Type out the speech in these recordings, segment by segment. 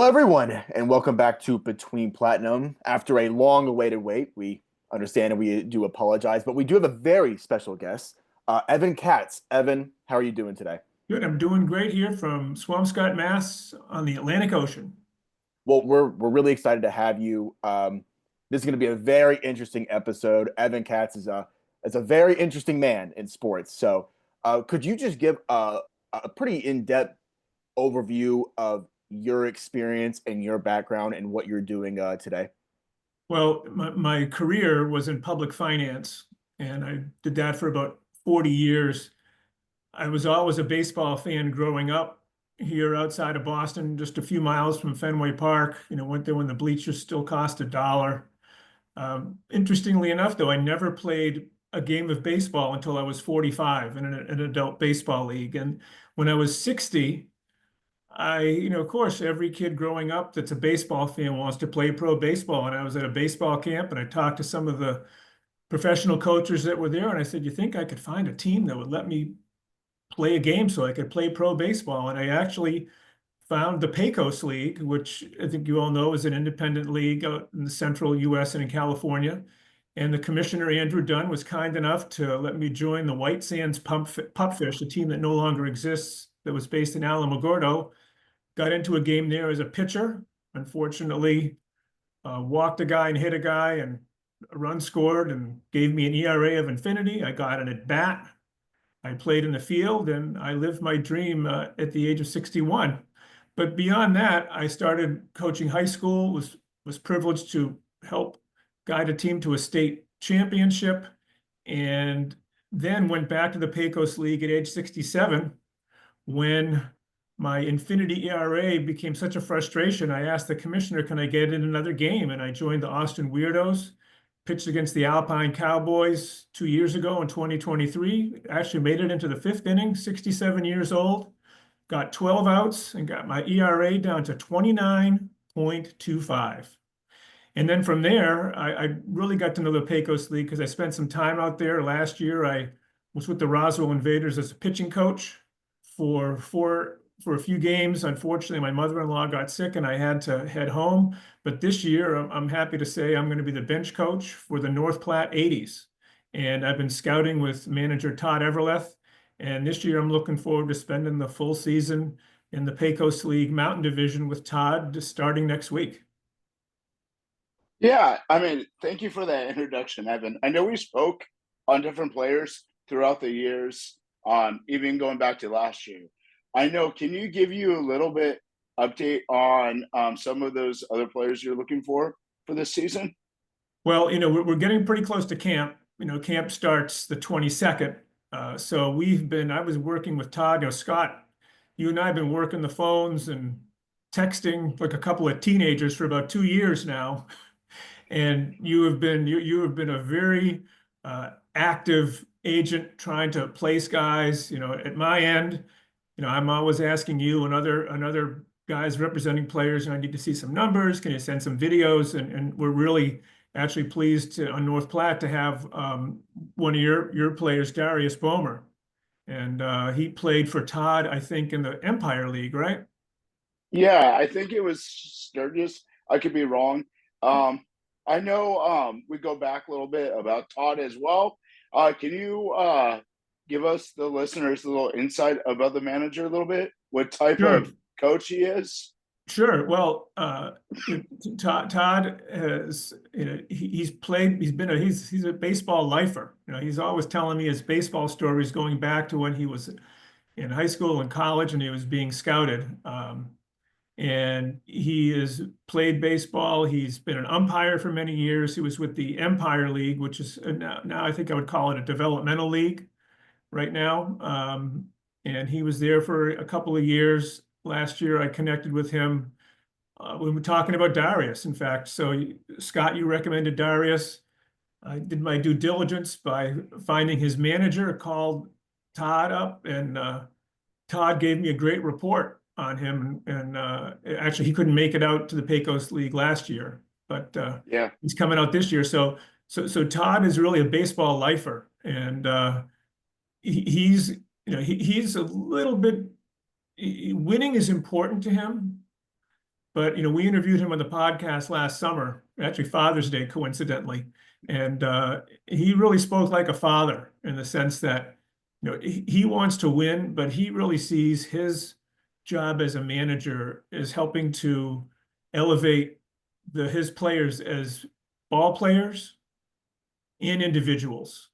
Hello, everyone, and welcome back to Between Platinum. After a long-awaited wait, we understand and we do apologize, but we do have a very special guest, Evan Katz. Evan, how are you doing today? Good. I'm doing great here from Swampscott, Mass. On the Atlantic Ocean. Well, we're really excited to have you. This is going to be a very interesting episode. Evan Katz is a very interesting man in sports. So, could you just give a pretty in-depth overview of your experience and your background and what you're doing today? Well, my career was in public finance, and I did that for about 40 years. I was always a baseball fan growing up here outside of Boston, just a few miles from Fenway Park. Went there when the bleachers still cost a dollar. Interestingly enough, though, I never played a game of baseball until I was 45 in an adult baseball league. And when I was 60, of course, every kid growing up that's a baseball fan wants to play pro baseball. And I was at a baseball camp and I talked to some of the professional coaches that were there. And I said, you think I could find a team that would let me play a game so I could play pro baseball? And I actually found the Pecos League, which I think you all know is an independent league out in the central US and in California. And the commissioner, Andrew Dunn, was kind enough to let me join the White Sands Pupfish, a team that no longer exists, that was based in Alamogordo. Got into a game there as a pitcher. Unfortunately, walked a guy and hit a guy, and a run scored and gave me an ERA of infinity. I got an at bat. I played in the field, and I lived my dream at the age of 61. But beyond that, I started coaching high school. Was privileged to help guide a team to a state championship, and then went back to the Pecos League at age 67 when my infinity ERA became such a frustration. I asked the commissioner, can I get in another game? And I joined the Austin Weirdos, pitched against the Alpine Cowboys 2 years ago in 2023. Actually made it into the fifth inning, 67 years old, got 12 outs and got my ERA down to 29.25. And then from there, I really got to know the Pecos League because I spent some time out there. Last year, I was with the Roswell Invaders as a pitching coach for a few games. Unfortunately, my mother-in-law got sick and I had to head home. But this year, I'm happy to say I'm going to be the bench coach for the North Platte 80s. And I've been scouting with manager Todd Everleth. And this year, I'm looking forward to spending the full season in the Pecos League Mountain Division with Todd starting next week. Yeah, I mean, thank you for that introduction, Evan. I know we spoke on different players throughout the years, even going back to last year. I know, can you give you a little bit update on some of those other players you're looking for this season? Well, we're getting pretty close to camp. Camp starts the 22nd. So I was working with Todd. Scott, you and I have been working the phones and texting like a couple of teenagers for about 2 years now. And you have been a very active agent trying to place guys. At my end, I'm always asking you and other guys representing players, and I need to see some numbers. Can you send some videos? And we're really actually pleased on North Platte to have one of your players, Darius Bomer. And he played for Todd, I think, in the Empire League, right? Yeah, I think it was Sturgis. I could be wrong. I know we go back a little bit about Todd as well. Can you give us, the listeners, a little insight about the manager a little bit? What type Sure. of coach he is? Sure. Well, Todd has, he's a baseball lifer. He's always telling me his baseball stories going back to when he was in high school and college and he was being scouted. And he has played baseball. He's been an umpire for many years. He was with the Empire League, which is now I think I would call it a developmental league right now. And he was there for a couple of years. Last year, I connected with him. We were talking about Darius, in fact. So, Scott, you recommended Darius. I did my due diligence by finding his manager, called Todd up, and Todd gave me a great report on him. And actually, he couldn't make it out to the Pecos League last year, but Yeah. he's coming out this year. So Todd is really a baseball lifer, and he's a little bit, winning is important to him, But we interviewed him on the podcast last summer, actually Father's Day, coincidentally, and he really spoke like a father in the sense that he wants to win, but he really sees his job as a manager is helping to elevate his players as ball players and individuals.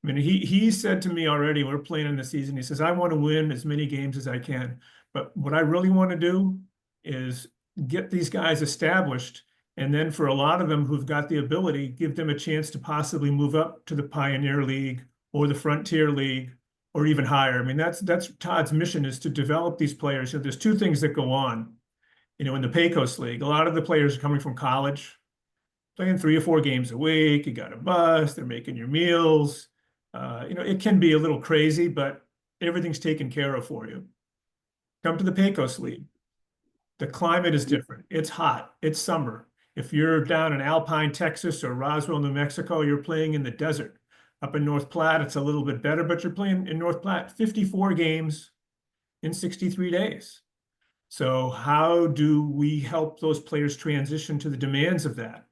I mean, he said to me already, we're playing in the season, he says, I want to win as many games as I can. But what I really want to do is get these guys established. And then for a lot of them who've got the ability, give them a chance to possibly move up to the Pioneer League or the Frontier League or even higher. I mean, that's Todd's mission, is to develop these players. There's two things that go on, in the Pecos League. A lot of the players are coming from college, playing 3 or 4 games a week. You got a bus, they're making your meals. It can be a little crazy, but everything's taken care of for you. Come to the Pecos League. The climate is different. It's hot. It's summer. If you're down in Alpine, Texas or Roswell, New Mexico, you're playing in the desert. Up in North Platte, it's a little bit better, but you're playing in North Platte 54 games in 63 days. So how do we help those players transition to the demands of that?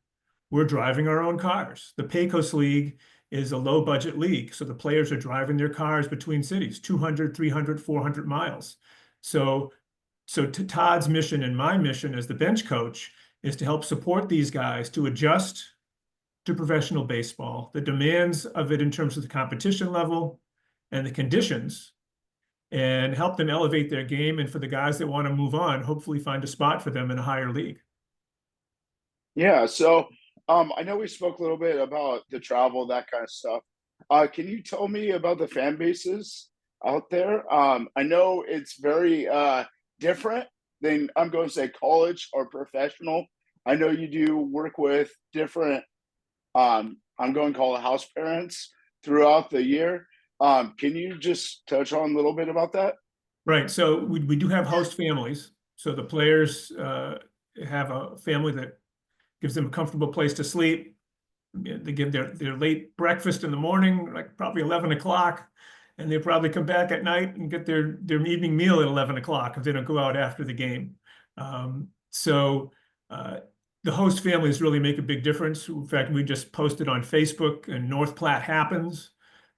We're driving our own cars. The Pecos League is a low budget league. So the players are driving their cars between cities, 200, 300, 400 miles. So Todd's mission and my mission as the bench coach is to help support these guys to adjust to professional baseball, the demands of it in terms of the competition level and the conditions, and help them elevate their game. And for the guys that want to move on, hopefully find a spot for them in a higher league. Yeah. So I know we spoke a little bit about the travel, that kind of stuff. Can you tell me about the fan bases out there? I know it's very different than, I'm going to say, college or professional. I know you do work with different, I'm going to call it house parents throughout the year. Can you just touch on a little bit about that? Right. So we do have host families. So the players have a family that gives them a comfortable place to sleep. They give their late breakfast in the morning, like probably 11 o'clock, and they probably come back at night and get their evening meal at 11 o'clock if they don't go out after the game. The host families really make a big difference. In fact, we just posted on Facebook, and North Platte happens,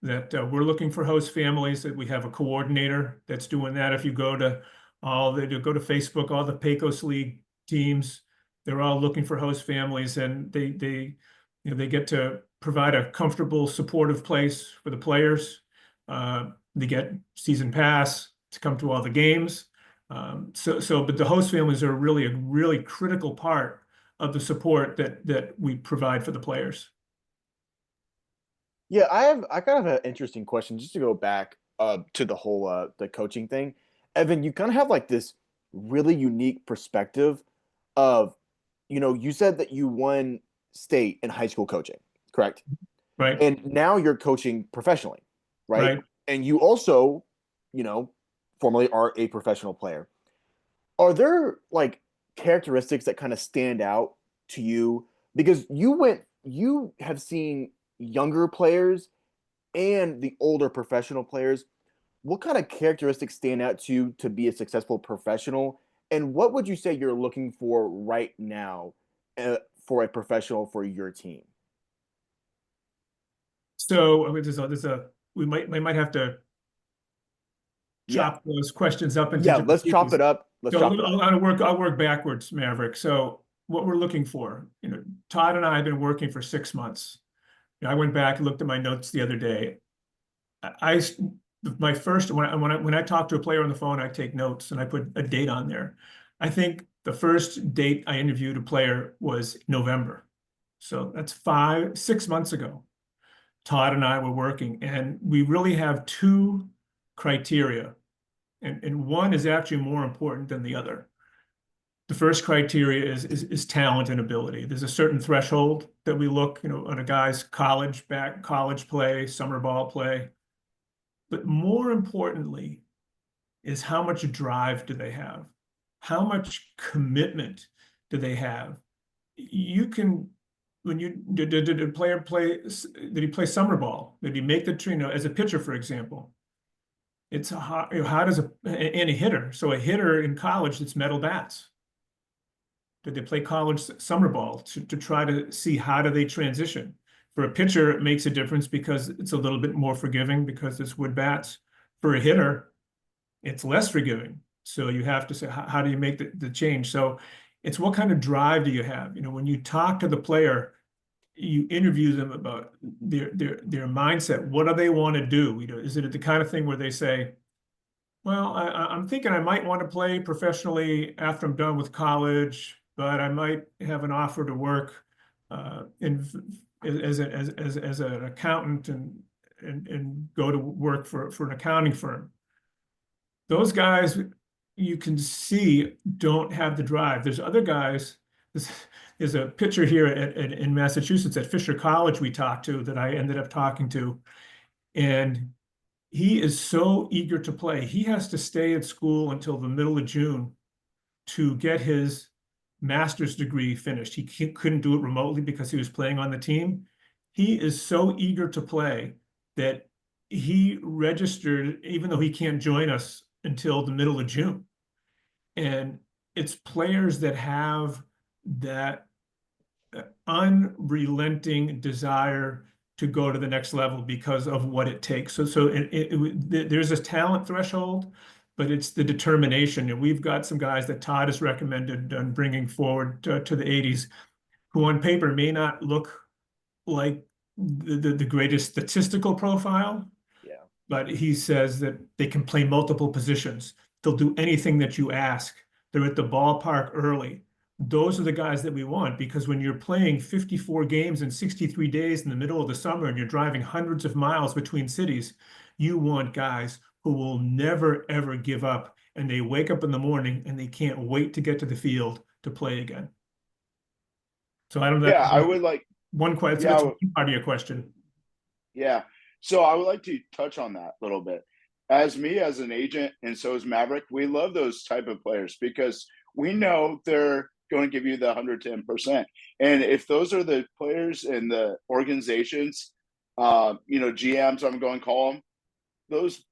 that we're looking for host families, that we have a coordinator that's doing that. If you go to Facebook, all the Pecos League teams, they're all looking for host families, and they get to provide a comfortable, supportive place for the players. They get season pass to come to all the games. But the host families are really a really critical part of the support that we provide for the players. Yeah, I kind of have an interesting question just to go back to the whole the coaching thing. Evan, you kind of have like this really unique perspective of, you said that you won state in high school coaching, correct? Right. And now you're coaching professionally, right? Right. And you also, formerly are a professional player. Are there like characteristics that kind of stand out to you? Because you have seen younger players and the older professional players. What kind of characteristics stand out to you to be a successful professional? And what would you say you're looking for right now for a professional for your team? So I mean, we might have to Yeah. chop those questions up into Yeah, different let's chop pieces. it up. Let's So chop it up. I'll work backwards, Maverick. So what we're looking for, Todd and I have been working for 6 months. I went back and looked at my notes the other day. When I talk to a player on the phone, I take notes and I put a date on there. I think the first date I interviewed a player was November. So that's 6 months ago. Todd and I were working, and we really have 2 criteria, and one is actually more important than the other. The first criteria is talent and ability. There's a certain threshold that we look, on a guy's college play, summer ball play. But more importantly is how much drive do they have? How much commitment do they have? Did a player did he play summer ball? Did he make the, as a pitcher, for example? It's how does a hitter, so a hitter in college, it's metal bats. that they play college summer ball to try to see how do they transition. For a pitcher, it makes a difference because it's a little bit more forgiving because it's wood bats. For a hitter, it's less forgiving. So you have to say, how do you make the change? So it's what kind of drive do you have? You know, when you talk to the player, you interview them about their mindset. What do they want to do? You know, is it the kind of thing where they say, well, I'm thinking I might want to play professionally after I'm done with college, but I might have an offer to work as an accountant and go to work for an accounting firm. Those guys, you can see, don't have the drive. There's other guys. There's a pitcher here in Massachusetts at Fisher College we talked to that I ended up talking to, and he is so eager to play. He has to stay at school until the middle of June to get his master's degree finished. He couldn't do it remotely because he was playing on the team. He is so eager to play that he registered, even though he can't join us until the middle of June. And it's players that have that unrelenting desire to go to the next level because of what it takes. So there's a talent threshold, but it's the determination. And we've got some guys that Todd has recommended on bringing forward to the 80s, who on paper may not look like the greatest statistical profile, but he says that they can play multiple positions. They'll do anything that you ask. They're at the ballpark early. Those are the guys that we want, because when you're playing 54 games in 63 days in the middle of the summer and you're driving hundreds of miles between cities, you want guys who will never, ever give up. And they wake up in the morning and they can't wait to get to the field to play again. So I don't know. Yeah, I would like one question. That's one part of your question. Yeah. So I would like to touch on that a little bit. As me, as an agent, and so is Maverick, we love those type of players because we know they're going to give you the 110%. And if those are the players in the organizations, GMs, I'm going to call them, those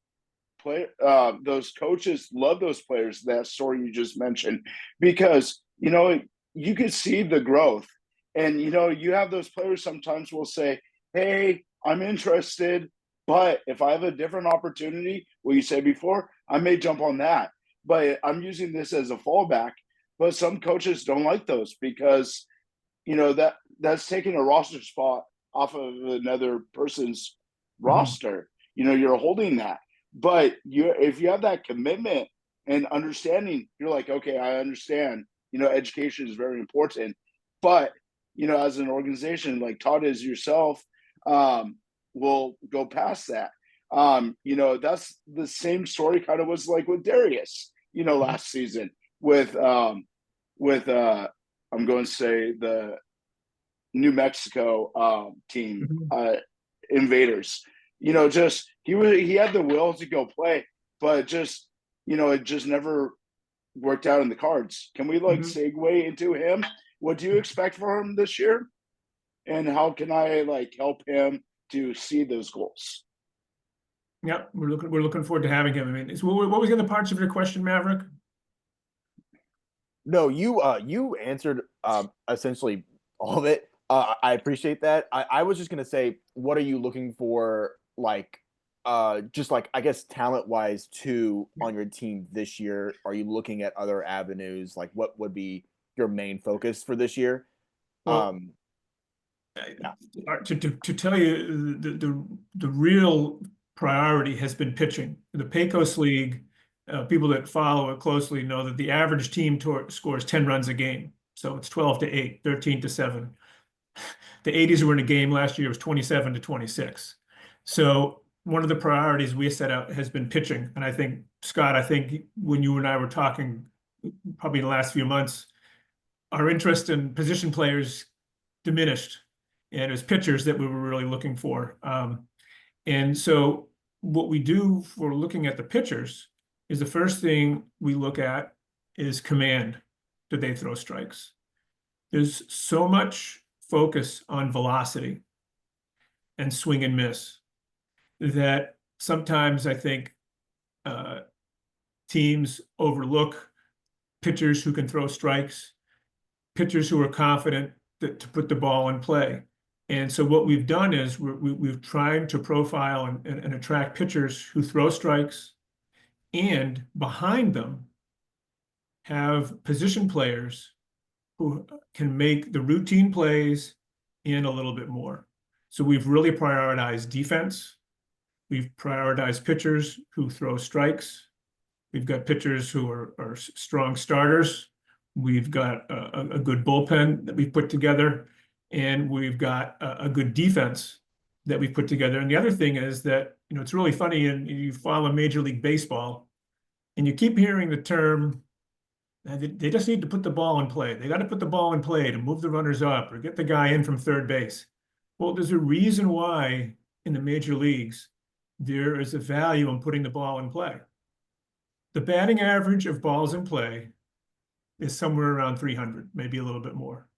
coaches love those players, that story you just mentioned, because, you can see the growth. And, you have those players sometimes will say, hey, I'm interested, but if I have a different opportunity, what you said before, I may jump on that. But I'm using this as a fallback. But some coaches don't like those because, that's taking a roster spot off of another person's roster. You're holding that. But if you have that commitment and understanding, you're like, okay, I understand, education is very important. But, as an organization like Todd is yourself, will go past that. That's the same story kind of was like with Darius, last season with I'm going to say the New Mexico team, Invaders. Just he had the will to go play, but just it just never worked out in the cards. Can we segue into him? What do you expect for him this year? And how can I help him to see those goals? Yeah, we're looking forward to having him. I mean, what was the other parts of your question, Maverick? No, you answered essentially all of it. I appreciate that. I was just gonna say, what are you looking for, just I guess talent wise too on your team this year? Are you looking at other avenues? Like, what would be your main focus for this year? Well, to tell you the real priority has been pitching. The Pecos League, people that follow it closely know that the average team scores 10 runs a game. So it's 12-8, 13-7. The 80s were in a game last year, it was 27-26. So one of the priorities we set out has been pitching. And I think, Scott, when you and I were talking probably in the last few months, our interest in position players diminished. And it was pitchers that we were really looking for. And so what we do for looking at the pitchers is the first thing we look at is command. Do they throw strikes? There's so much focus on velocity and swing and miss that sometimes I think teams overlook pitchers who can throw strikes. pitchers who are confident to put the ball in play. And so what we've done is we've tried to profile and attract pitchers who throw strikes, and behind them have position players who can make the routine plays and a little bit more. So we've really prioritized defense. We've prioritized pitchers who throw strikes. We've got pitchers who are strong starters. We've got a good bullpen that we've put together, and we've got a good defense that we've put together. And the other thing is that, it's really funny, and you follow Major League Baseball, and you keep hearing the term, they just need to put the ball in play. They got to put the ball in play to move the runners up or get the guy in from third base. Well, there's a reason why in the major leagues there is a value in putting the ball in play. The batting average of balls in play is somewhere around 300, maybe a little bit more.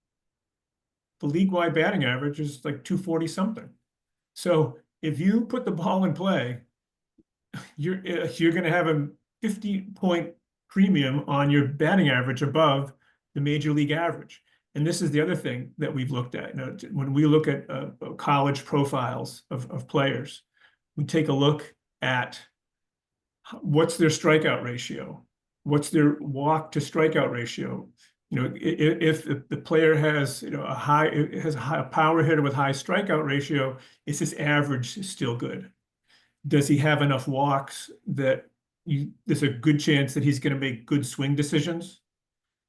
The league-wide batting average is like 240 something. So if you put the ball in play, you're going to have a 50-point premium on your batting average above the major league average. And this is the other thing that we've looked at. When we look at college profiles of players, we take a look at what's their strikeout ratio, what's their walk to strikeout ratio. If the player has a high power hitter with high strikeout ratio, is his average still good? Does he have enough walks that there's a good chance that he's going to make good swing decisions?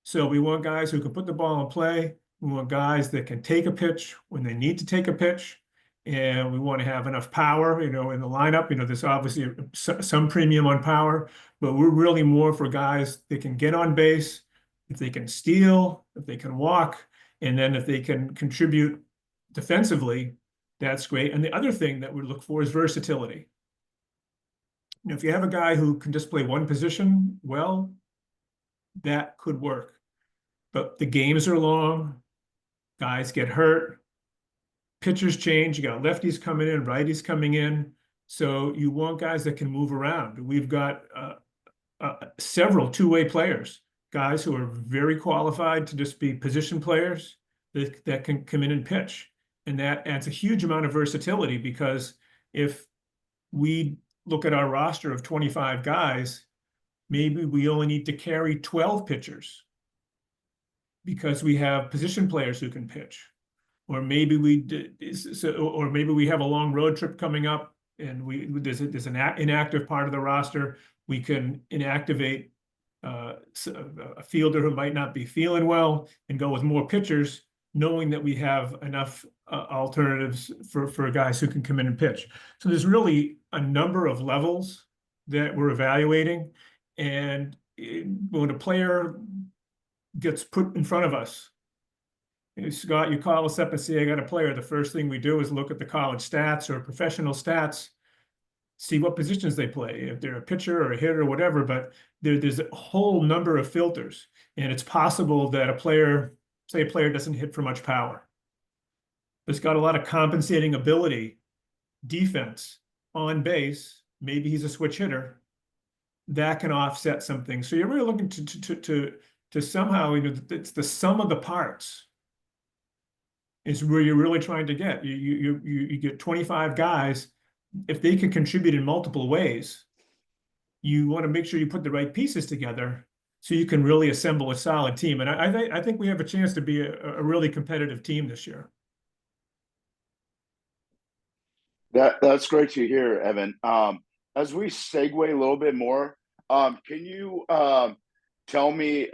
So we want guys who can put the ball in play. We want guys that can take a pitch when they need to take a pitch. And we want to have enough power, in the lineup. There's obviously some premium on power, but we're really more for guys that can get on base, if they can steal, if they can walk, and then if they can contribute defensively, that's great. And the other thing that we look for is versatility. If you have a guy who can just play one position well, that could work. But the games are long, guys get hurt, pitchers change, you got lefties coming in, righties coming in. So you want guys that can move around. We've got several two-way players, guys who are very qualified to just be position players that can come in and pitch. And that adds a huge amount of versatility, because if we look at our roster of 25 guys, maybe we only need to carry 12 pitchers because we have position players who can pitch. Or maybe maybe we have a long road trip coming up, and there's an inactive part of the roster. We can inactivate a fielder who might not be feeling well and go with more pitchers, knowing that we have enough alternatives for guys who can come in and pitch. So there's really a number of levels that we're evaluating. And when a player gets put in front of us, Scott, you call us up and say, I got a player. The first thing we do is look at the college stats or professional stats, see what positions they play, if they're a pitcher or a hitter or whatever. But there's a whole number of filters. And it's possible that a player doesn't hit for much power. It's got a lot of compensating ability, defense, on base. Maybe he's a switch hitter. That can offset something. So you're really looking to somehow, it's the sum of the parts is where you're really trying to get. You get 25 guys. If they can contribute in multiple ways, you want to make sure you put the right pieces together so you can really assemble a solid team. And I think we have a chance to be a really competitive team this year. That's great to hear, Evan. As we segue a little bit more, can you tell me,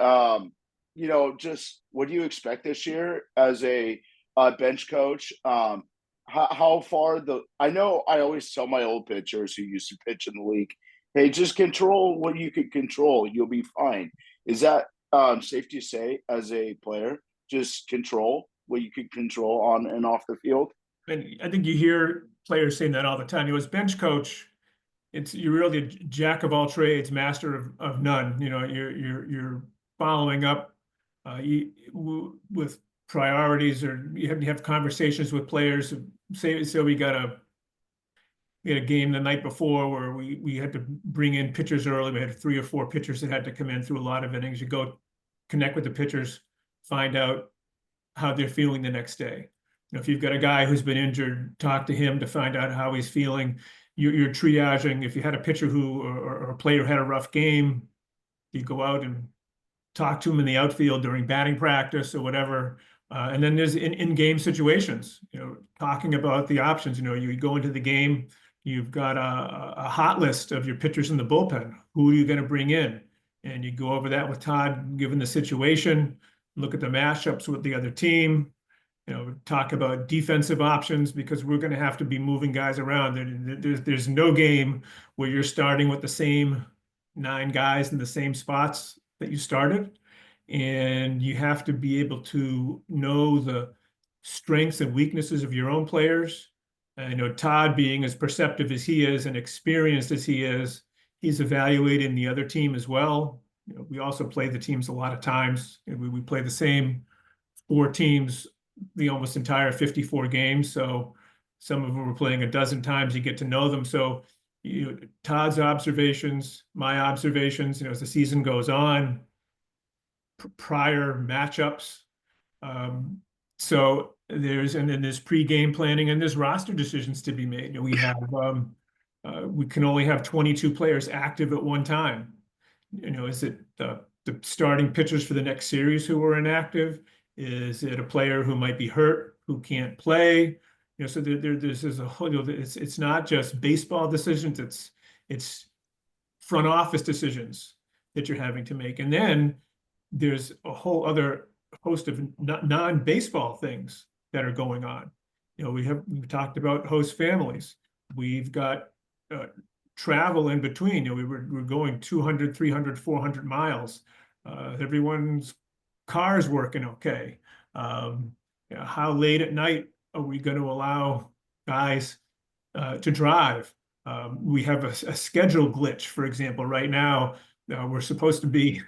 just what do you expect this year as a bench coach? How far I know I always tell my old pitchers who used to pitch in the league, hey, just control what you can control. You'll be fine. Is that safe to say as a player? Just control what you can control on and off the field? And I think you hear players saying that all the time. As bench coach, you're really a jack of all trades, master of none. You're following up with priorities, or you have conversations with players. Say we had a game the night before where we had to bring in pitchers early. We had 3 or 4 pitchers that had to come in through a lot of innings. You go connect with the pitchers, find out how they're feeling the next day. If you've got a guy who's been injured, talk to him to find out how he's feeling. You're triaging. If you had a pitcher or a player who had a rough game, you go out and talk to him in the outfield during batting practice or whatever. And then there's in-game situations, talking about the options. You go into the game, you've got a hot list of your pitchers in the bullpen. Who are you going to bring in? And you go over that with Todd, given the situation, look at the matchups with the other team, talk about defensive options, because we're going to have to be moving guys around. There's no game where you're starting with the same 9 guys in the same spots that you started. And you have to be able to know the strengths and weaknesses of your own players. Todd, being as perceptive as he is and experienced as he is, he's evaluating the other team as well. We also play the teams a lot of times. We play the same 4 teams the almost entire 54 games. So some of them we're playing a dozen times. You get to know them. So Todd's observations, my observations, as the season goes on, prior matchups. So and then there's pre-game planning, and there's roster decisions to be made. We can only have 22 players active at one time. Is it the starting pitchers for the next series who are inactive? Is it a player who might be hurt, who can't play? So there's a whole, it's not just baseball decisions, it's front office decisions that you're having to make. And then there's a whole other host of non-baseball things that are going on. We've talked about host families. We've got travel in between. We're going 200, 300, 400 miles. Everyone's car's working okay. How late at night are we going to allow guys to drive? We have a schedule glitch, for example. Right now, we're supposed to be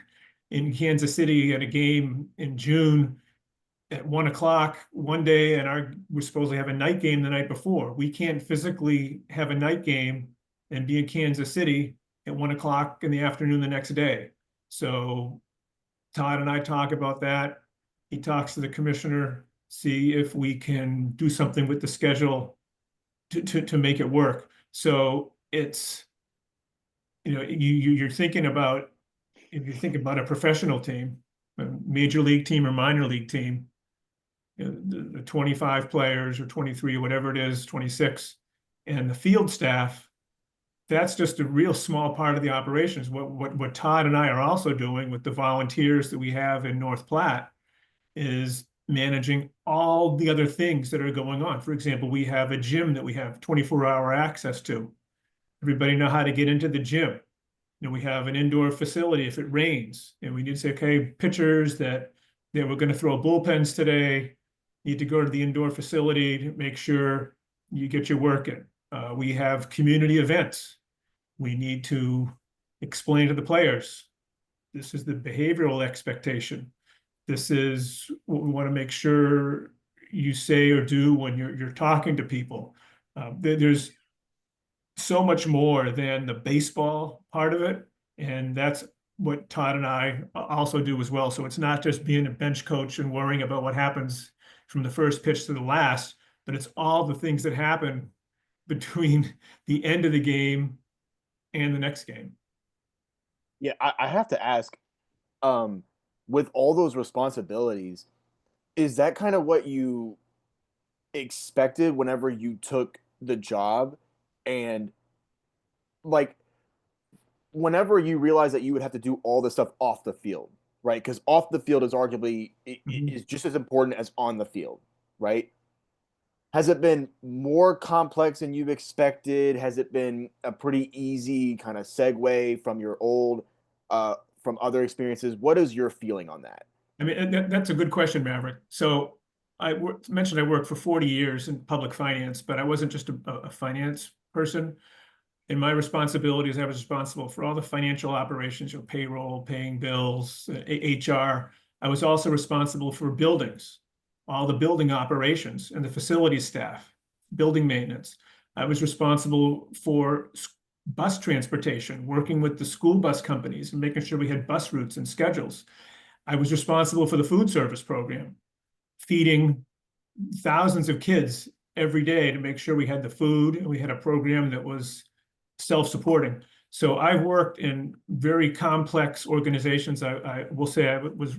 in Kansas City at a game in June at 1 o'clock one day, and we're supposed to have a night game the night before. We can't physically have a night game and be in Kansas City at 1 o'clock in the afternoon the next day. So Todd and I talk about that. He talks to the commissioner, see if we can do something with the schedule to make it work. So it's, you're thinking about, if you think about a professional team, a major league team or minor league team, the 25 players or 23 or whatever it is, 26, and the field staff, that's just a real small part of the operations. What Todd and I are also doing with the volunteers that we have in North Platte is managing all the other things that are going on. For example, we have a gym that we have 24-hour access to. Everybody know how to get into the gym. We have an indoor facility if it rains, and we need to say, okay, pitchers that we're going to throw bullpens today need to go to the indoor facility to make sure you get your work in. We have community events. We need to explain to the players, this is the behavioral expectation. This is what we want to make sure you say or do when you're talking to people. There's so much more than the baseball part of it. And that's what Todd and I also do as well. So it's not just being a bench coach and worrying about what happens from the first pitch to the last, but it's all the things that happen between the end of the game and the next game. Yeah, I have to ask, with all those responsibilities, is that kind of what you expected whenever you took the job? And like, whenever you realize that you would have to do all this stuff off the field, right? Because off the field is arguably is just as important as on the field, right? Has it been more complex than you've expected? Has it been a pretty easy kind of segue from your old, from other experiences? What is your feeling on that? I mean, that's a good question, Maverick. So I mentioned I worked for 40 years in public finance, but I wasn't just a finance person. In my responsibilities, I was responsible for all the financial operations, payroll, paying bills, HR. I was also responsible for buildings, all the building operations and the facility staff, building maintenance. I was responsible for bus transportation, working with the school bus companies and making sure we had bus routes and schedules. I was responsible for the food service program. feeding thousands of kids every day to make sure we had the food and we had a program that was self-supporting. So I've worked in very complex organizations. I will say I was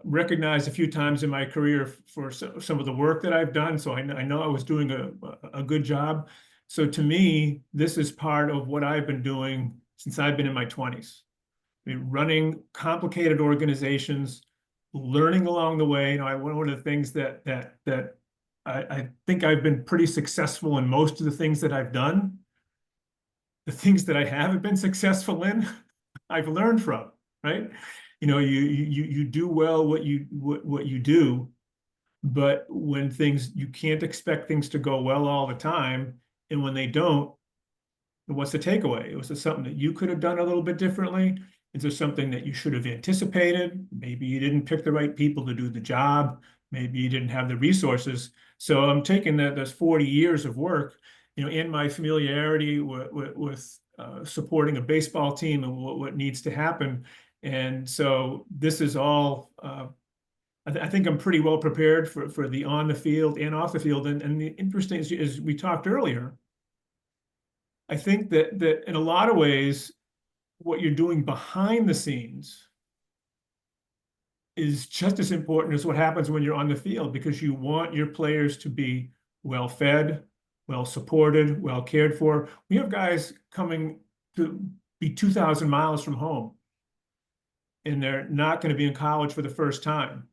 recognized a few times in my career for some of the work that I've done. So I know I was doing a good job. So to me, this is part of what I've been doing since I've been in my 20s. I mean, running complicated organizations, learning along the way. You know, one of the things that I think I've been pretty successful in most of the things that I've done. The things that I haven't been successful in, I've learned from, right? You know, you do well what you do, but when things, you can't expect things to go well all the time, and when they don't, what's the takeaway? Was there something that you could have done a little bit differently? Is there something that you should have anticipated? Maybe you didn't pick the right people to do the job. Maybe you didn't have the resources. So I'm taking those 40 years of work, you know, in my familiarity with supporting a baseball team and what needs to happen. And so this is all, I think I'm pretty well prepared for the on the field and off the field. And the interesting is, as we talked earlier, I think that in a lot of ways, what you're doing behind the scenes is just as important as what happens when you're on the field, because you want your players to be well fed, well supported, well cared for. We have guys coming to be 2,000 miles from home, and they're not going to be in college for the first time.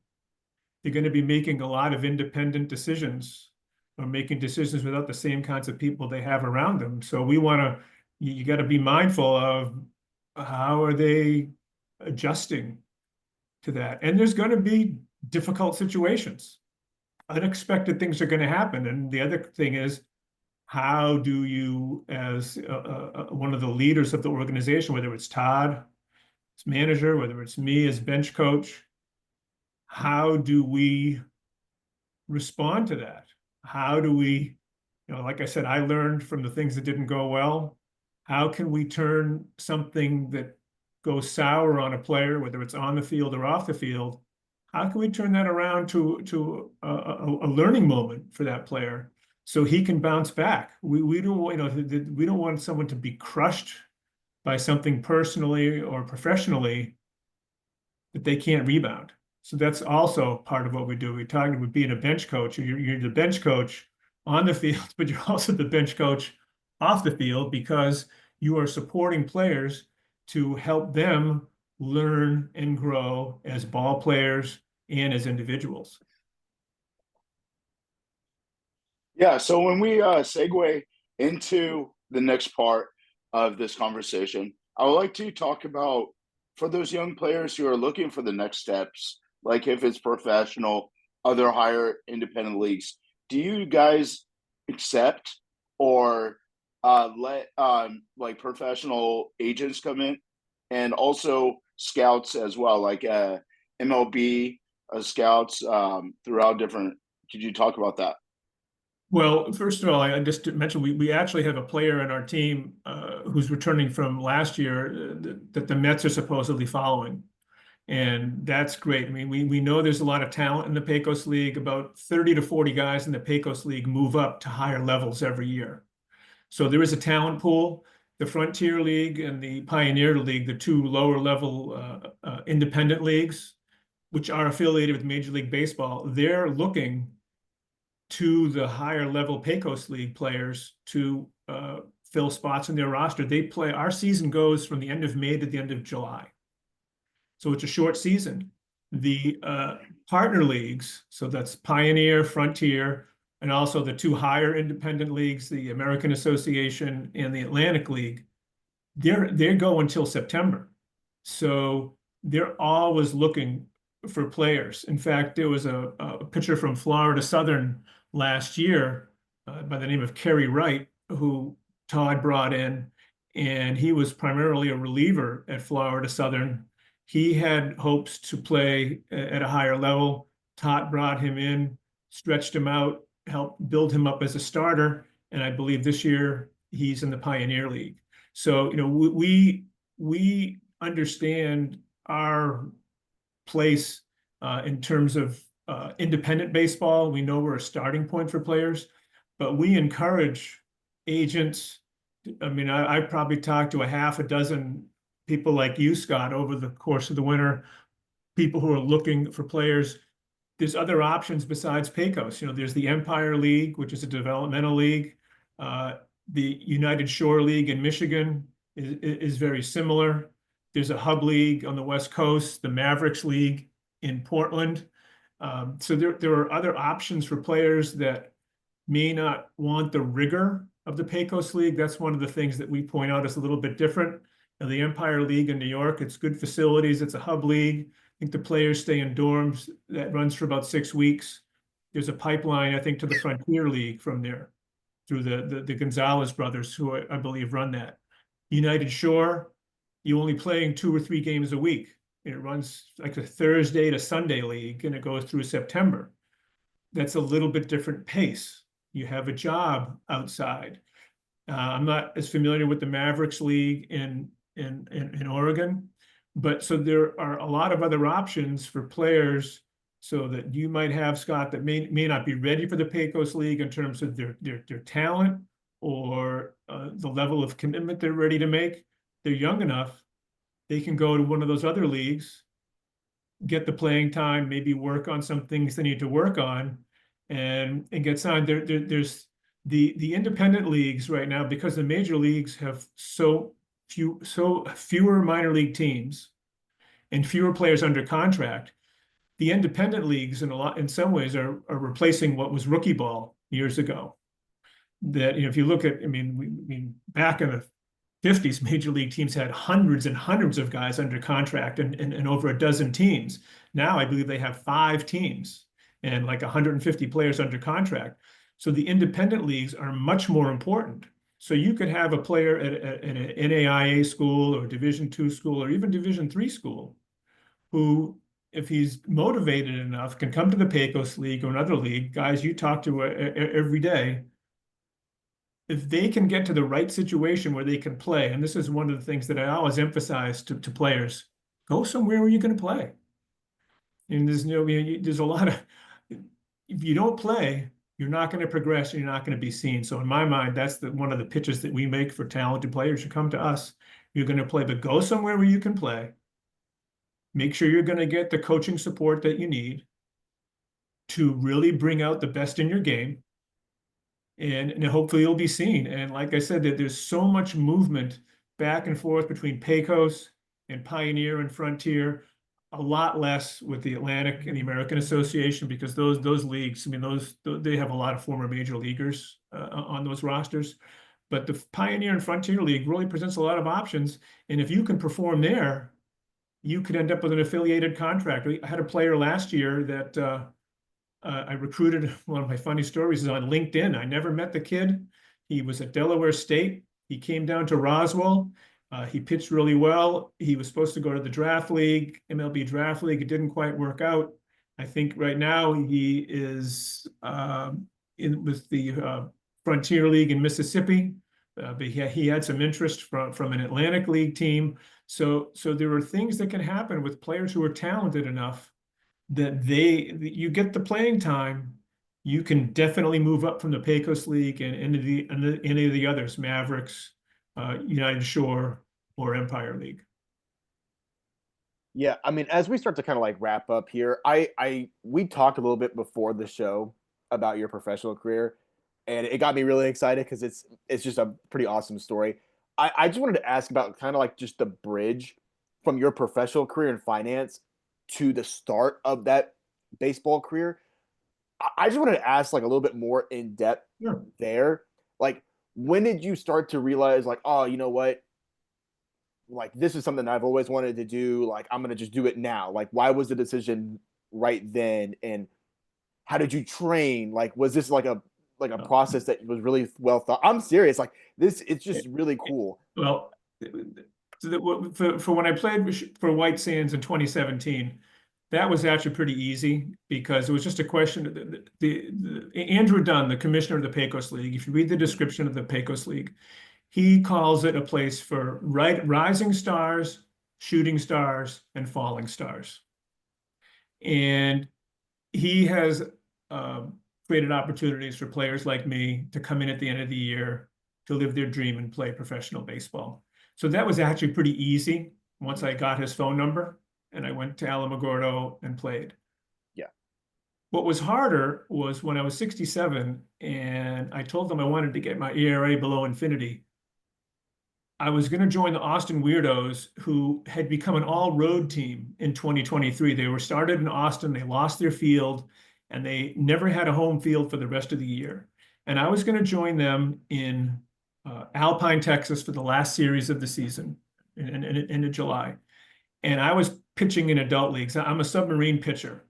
They're going to be making a lot of independent decisions, or making decisions without the same kinds of people they have around them. So we want to, you got to be mindful of how are they adjusting to that. And there's going to be difficult situations. Unexpected things are going to happen. And the other thing is, how do you, as one of the leaders of the organization, whether it's Todd, as manager, whether it's me as bench coach, how do we respond to that? How do we, you know, like I said, I learned from the things that didn't go well. How can we turn something that goes sour on a player, whether it's on the field or off the field, how can we turn that around to a learning moment for that player so he can bounce back? We don't, you know, we don't want someone to be crushed by something personally or professionally that they can't rebound. So that's also part of what we do. We're talking about being a bench coach. You're the bench coach on the field, but you're also the bench coach off the field, because you are supporting players to help them learn and grow as ball players and as individuals. Yeah, so when we segue into the next part of this conversation, I would like to talk about, for those young players who are looking for the next steps, like if it's professional, other higher independent leagues, do you guys accept or let like professional agents come in, and also scouts as well, like MLB scouts throughout different? Could you talk about that? Well, first of all, I just mentioned we actually have a player in our team who's returning from last year that the Mets are supposedly following. And that's great. I mean, we know there's a lot of talent in the Pecos League. About 30 to 40 guys in the Pecos League move up to higher levels every year. So there is a talent pool. The Frontier League and the Pioneer League, the two lower level independent leagues, which are affiliated with Major League Baseball, they're looking to the higher level Pecos League players to fill spots in their roster. They play, our season goes from the end of May to the end of July. So it's a short season. The partner leagues, so that's Pioneer, Frontier, and also the two higher independent leagues, the American Association and the Atlantic League, they go until September. So they're always looking for players. In fact, there was a pitcher from Florida Southern last year by the name of Kerry Wright, who Todd brought in, and he was primarily a reliever at Florida Southern. He had hopes to play at a higher level. Todd brought him in, stretched him out, helped build him up as a starter, and I believe this year he's in the Pioneer League. So, you know, we understand our place in terms of independent baseball. We know we're a starting point for players, but we encourage agents. I mean, I probably talked to a half a dozen people like you, Scott, over the course of the winter, people who are looking for players. There's other options besides Pecos. You know, there's the Empire League, which is a developmental league. The United Shore League in Michigan is very similar. There's a hub league on the West Coast, the Mavericks League in Portland. So there are other options for players that may not want the rigor of the Pecos League. That's one of the things that we point out is a little bit different. Now, the Empire League in New York, it's good facilities. It's a hub league. I think the players stay in dorms. That runs for about 6 weeks. There's a pipeline, I think, to the Frontier League from there through the Gonzalez brothers, who I believe run that. United Shore, you only playing 2 or 3 games a week. It runs like a Thursday to Sunday league, and it goes through September. That's a little bit different pace. You have a job outside. I'm not as familiar with the Mavericks League in Oregon, but so there are a lot of other options for players, so that you might have, Scott, that may not be ready for the Pecos League in terms of their talent or the level of commitment they're ready to make. They're young enough, they can go to one of those other leagues, get the playing time, maybe work on some things they need to work on, and get signed. There's the independent leagues right now, because the major leagues have so fewer minor league teams and fewer players under contract. The independent leagues in some ways are replacing what was rookie ball years ago. That, you know, if you look at, I mean, back in the 50s, major league teams had hundreds and hundreds of guys under contract and over a dozen teams. Now I believe they have 5 teams and like 150 players under contract. So the independent leagues are much more important. So you could have a player at an NAIA school or Division II school or even Division III school who, if he's motivated enough, can come to the Pecos League or another league, guys you talk to every day. If they can get to the right situation where they can play, and this is one of the things that I always emphasize to players, go somewhere where you're going to play. And there's a lot of, if you don't play, you're not going to progress and you're not going to be seen. So in my mind, that's one of the pitches that we make for talented players. You come to us, you're going to play, but go somewhere where you can play. Make sure you're going to get the coaching support that you need to really bring out the best in your game. And hopefully you'll be seen. And like I said, that there's so much movement back and forth between Pecos and Pioneer and Frontier, a lot less with the Atlantic and the American Association, because those leagues, I mean, they have a lot of former major leaguers on those rosters. But the Pioneer and Frontier League really presents a lot of options. And if you can perform there, you could end up with an affiliated contract. I had a player last year that I recruited. One of my funny stories is on LinkedIn. I never met the kid. He was at Delaware State. He came down to Roswell. He pitched really well. He was supposed to go to the draft league, MLB draft league. It didn't quite work out. I think right now he is with the Frontier League in Mississippi. But he had some interest from an Atlantic League team. So there are things that can happen with players who are talented enough that you get the playing time, you can definitely move up from the Pecos League and into any of the others, Mavericks, United Shore, or Empire League. Yeah, I mean, as we start to kind of like wrap up here, we talked a little bit before the show about your professional career, and it got me really excited because it's just a pretty awesome story. I just wanted to ask about kind of like just the bridge from your professional career in finance to the start of that baseball career. I just wanted to ask like a little bit more in depth there. Like, when did you start to realize like, oh, you know what? Like, this is something I've always wanted to do. Like, I'm going to just do it now. Like, why was the decision right then? And how did you train? Like, was this like a process that was really well thought? I'm serious. Like this, it's just really cool. Well, for when I played for White Sands in 2017, that was actually pretty easy because it was just a question. Andrew Dunn, the commissioner of the Pecos League, if you read the description of the Pecos League, he calls it a place for rising stars, shooting stars, and falling stars. And he has created opportunities for players like me to come in at the end of the year to live their dream and play professional baseball. So that was actually pretty easy once I got his phone number and I went to Alamogordo and played. Yeah. What was harder was when I was 67 and I told them I wanted to get my ERA below infinity. I was going to join the Austin Weirdos, who had become an all-road team in 2023. They were started in Austin, they lost their field, and they never had a home field for the rest of the year. And I was going to join them in Alpine, Texas for the last series of the season in July. And I was pitching in adult leagues. I'm a submarine pitcher,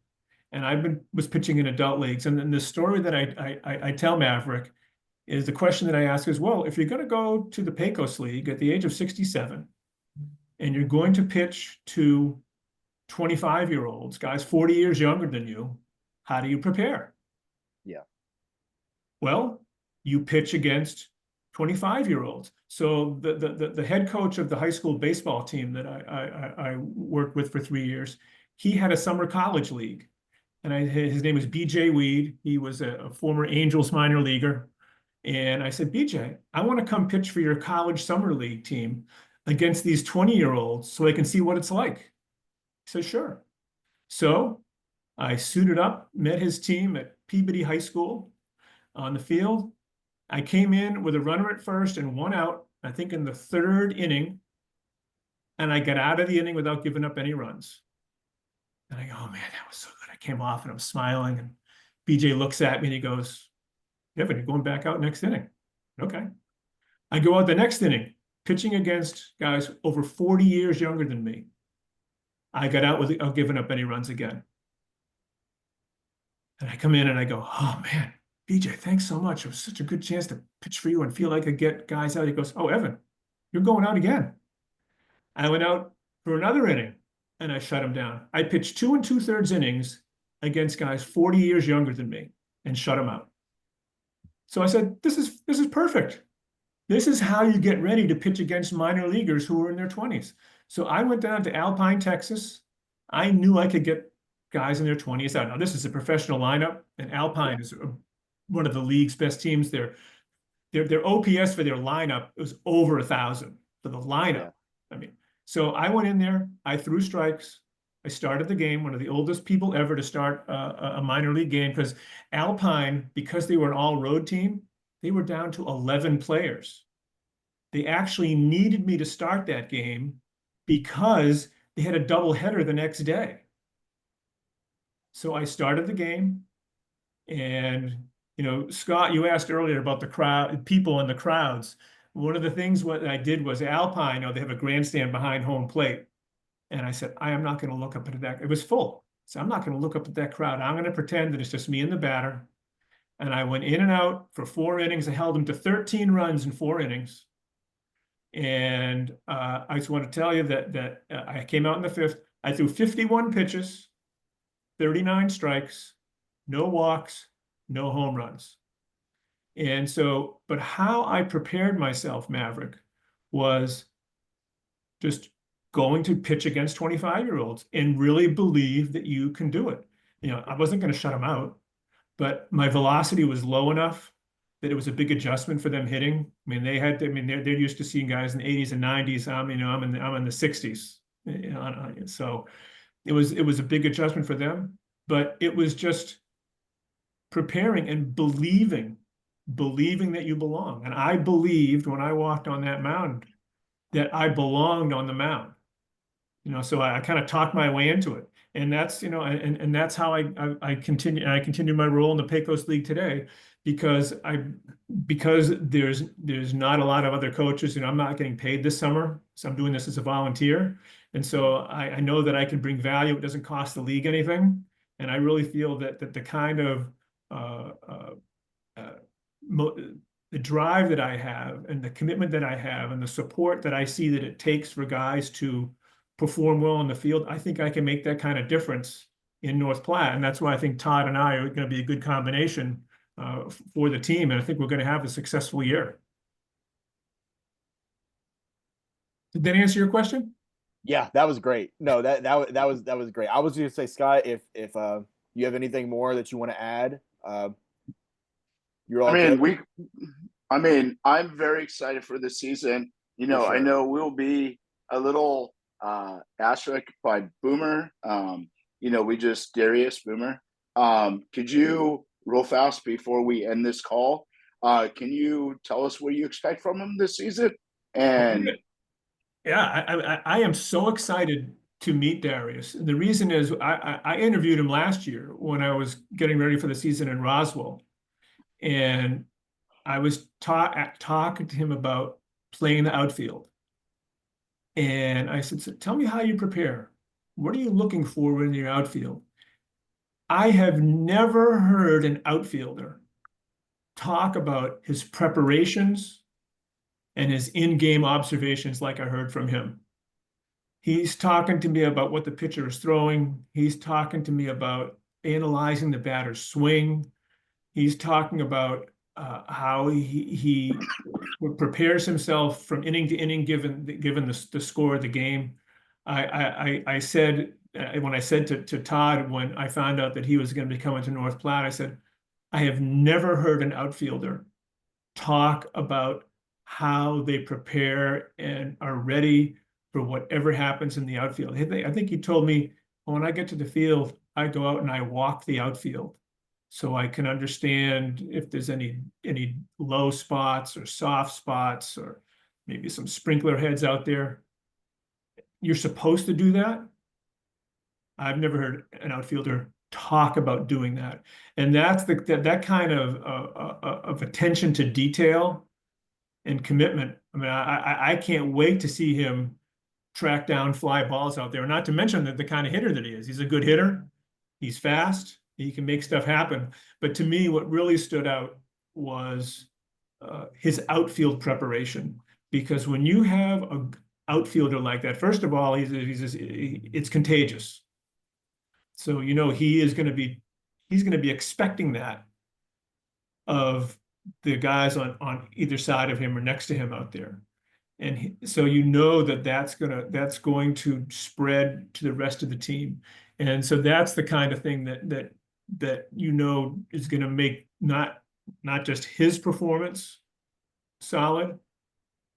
and was pitching in adult leagues. And then the story that I tell Maverick is the question that I ask is, well, if you're going to go to the Pecos League at the age of 67 and you're going to pitch to 25-year-olds, guys 40 years younger than you, how do you prepare? Yeah. Well, you pitch against 25-year-olds. So the head coach of the high school baseball team that I worked with for 3 years, he had a summer college league. And his name was BJ Weed. He was a former Angels minor leaguer. And I said, BJ, I want to come pitch for your college summer league team against these 20-year-olds so I can see what it's like. He said, sure. So I suited up, met his team at Peabody High School on the field. I came in with a runner at first and 1 out, I think in the 3rd inning. And I got out of the inning without giving up any runs. And I go, oh man, that was so good. I came off and I'm smiling. And BJ looks at me and he goes, yeah, but you're going back out next inning. Okay. I go out the next inning, pitching against guys over 40 years younger than me. I got out without giving up any runs again. And I come in and I go, oh man, BJ, thanks so much. It was such a good chance to pitch for you and feel like I could get guys out. He goes, oh, Evan, you're going out again. I went out for another inning and I shut him down. I pitched 2 2/3 innings against guys 40 years younger than me and shut him out. So I said, this is perfect. This is how you get ready to pitch against minor leaguers who are in their 20s. So I went down to Alpine, Texas. I knew I could get guys in their 20s out. Now, this is a professional lineup, and Alpine is one of the league's best teams. Their OPS for their lineup was over 1,000 for the lineup. Yeah. I mean, so I went in there, I threw strikes. I started the game, one of the oldest people ever to start a minor league game, because Alpine, because they were an all-road team, they were down to 11 players. They actually needed me to start that game because they had a doubleheader the next day. So I started the game, and Scott, you asked earlier about the crowd, people in the crowds. One of the things what I did was Alpine, they have a grandstand behind home plate. And I said, I am not going to look up at that. It was full. So I'm not going to look up at that crowd. I'm going to pretend that it's just me and the batter. And I went in and out for 4 innings. I held them to 13 runs in 4 innings. And I just want to tell you that I came out in the 5th. I threw 51 pitches, 39 strikes, no walks, no home runs. And so, but how I prepared myself, Maverick, was just going to pitch against 25-year-olds and really believe that you can do it. I wasn't going to shut them out, but my velocity was low enough that it was a big adjustment for them hitting. I mean, they're used to seeing guys in the 80s and 90s. I'm in the 60s. So it was a big adjustment for them, but it was just preparing and believing that you belong. And I believed when I walked on that mound that I belonged on the mound. So I kind of talked my way into it, and that's and that's how I continue my role in the Pecos League today, because there's not a lot of other coaches. I'm not getting paid this summer, so I'm doing this as a volunteer, and so I know that I can bring value. It doesn't cost the league anything, and I really feel that the kind of the drive that I have and the commitment that I have and the support that I see that it takes for guys to perform well in the field, I think I can make that kind of difference in North Platte. And that's why I think Todd and I are going to be a good combination for the team. And I think we're going to have a successful year. Did that answer your question? Yeah, that was great. No, that was great. I was gonna say, Scott, if you have anything more that you want to add, you're I all good. mean, I'm very excited for this season. For I sure. know we'll be a little asterisk by Boomer. We just Darius Boomer. Could you real fast before we end this call? Can you tell us what you expect from him this season? And Yeah, I am so excited to meet Darius. And the reason is I interviewed him last year when I was getting ready for the season in Roswell. And I was talking to him about playing the outfield. And I said, so tell me how you prepare. What are you looking for in your outfield? I have never heard an outfielder talk about his preparations and his in-game observations like I heard from him. He's talking to me about what the pitcher is throwing. He's talking to me about analyzing the batter's swing. He's talking about how he prepares himself from inning to inning, given the score of the game. I said when I said to Todd when I found out that he was going to be coming to North Platte, I said, I have never heard an outfielder talk about how they prepare and are ready for whatever happens in the outfield. I think he told me when I get to the field, I go out and I walk the outfield so I can understand if there's any low spots or soft spots or maybe some sprinkler heads out there. You're supposed to do that. I've never heard an outfielder talk about doing that, and that's that kind of attention to detail and commitment. I mean, I can't wait to see him track down fly balls out there. Not to mention that the kind of hitter that he is. He's a good hitter. He's fast. He can make stuff happen. But to me, what really stood out was his outfield preparation. Because when you have an outfielder like that, first of all, it's contagious. So he's going to be expecting that of the guys on either side of him or next to him out there. And so that's going to spread to the rest of the team. And so that's the kind of thing that is going to make not just his performance solid,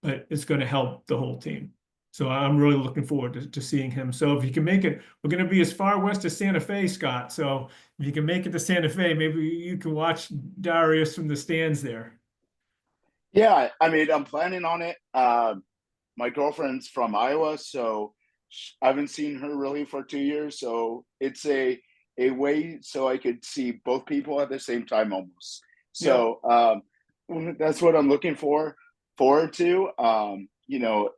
but it's going to help the whole team. So I'm really looking forward to seeing him. So if you can make it, we're going to be as far west as Santa Fe, Scott. So if you can make it to Santa Fe, maybe you can watch Darius from the stands there. yeah, I mean, I'm planning on it. My girlfriend's from Iowa, so I haven't seen her really for 2 years. So it's a way so I could see both people at the same time almost. Yep. So that's what I'm looking forward to.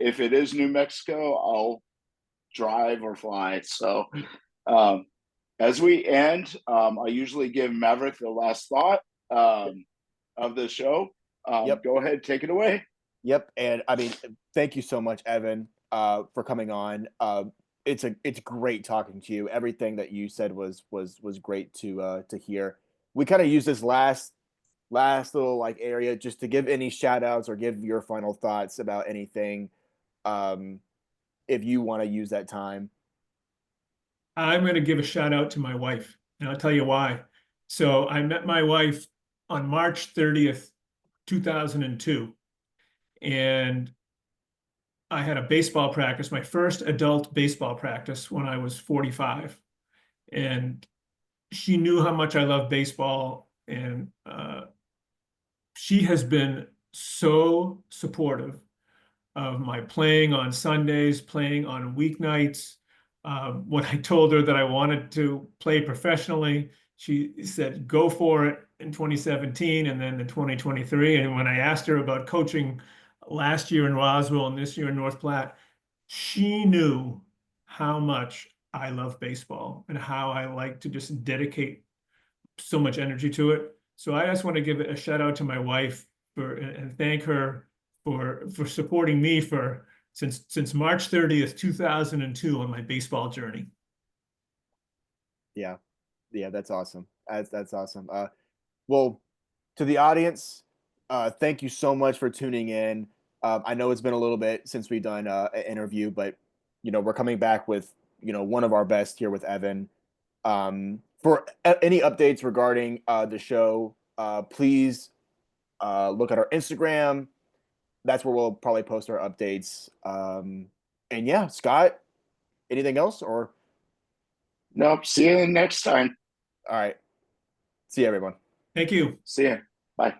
If it is New Mexico, I'll drive or fly. So um, as we end, I usually give Maverick the last thought of the show. Yep. Go ahead, take it away. Yep. And I mean, thank you so much, Evan, for coming on. It's great talking to you. Everything that you said was great to hear. We kind of use this last little like area just to give any shout outs or give your final thoughts about anything. Um, if you want to use that time. I'm going to give a shout out to my wife, and I'll tell you why. So I met my wife on March 30th, 2002, and I had a baseball practice, my first adult baseball practice when I was 45. And she knew how much I love baseball, and she has been so supportive of my playing on Sundays, playing on weeknights. When I told her that I wanted to play professionally, she said, go for it in 2017 and then in 2023. And when I asked her about coaching last year in Roswell and this year in North Platte, she knew how much I love baseball and how I like to just dedicate so much energy to it. So I just want to give a shout out to my wife and thank her for supporting me since March 30th, 2002 on my baseball journey. Yeah. Yeah, that's awesome. That's awesome. Well, to the audience, thank you so much for tuning in. I know it's been a little bit since we've done an interview, but we're coming back with, one of our best here with Evan. For any updates regarding the show, please look at our Instagram. That's where we'll probably post our updates. And yeah, Scott, anything else? Or Nope. See you next time. all right. See you, everyone. Thank you. See ya. Bye.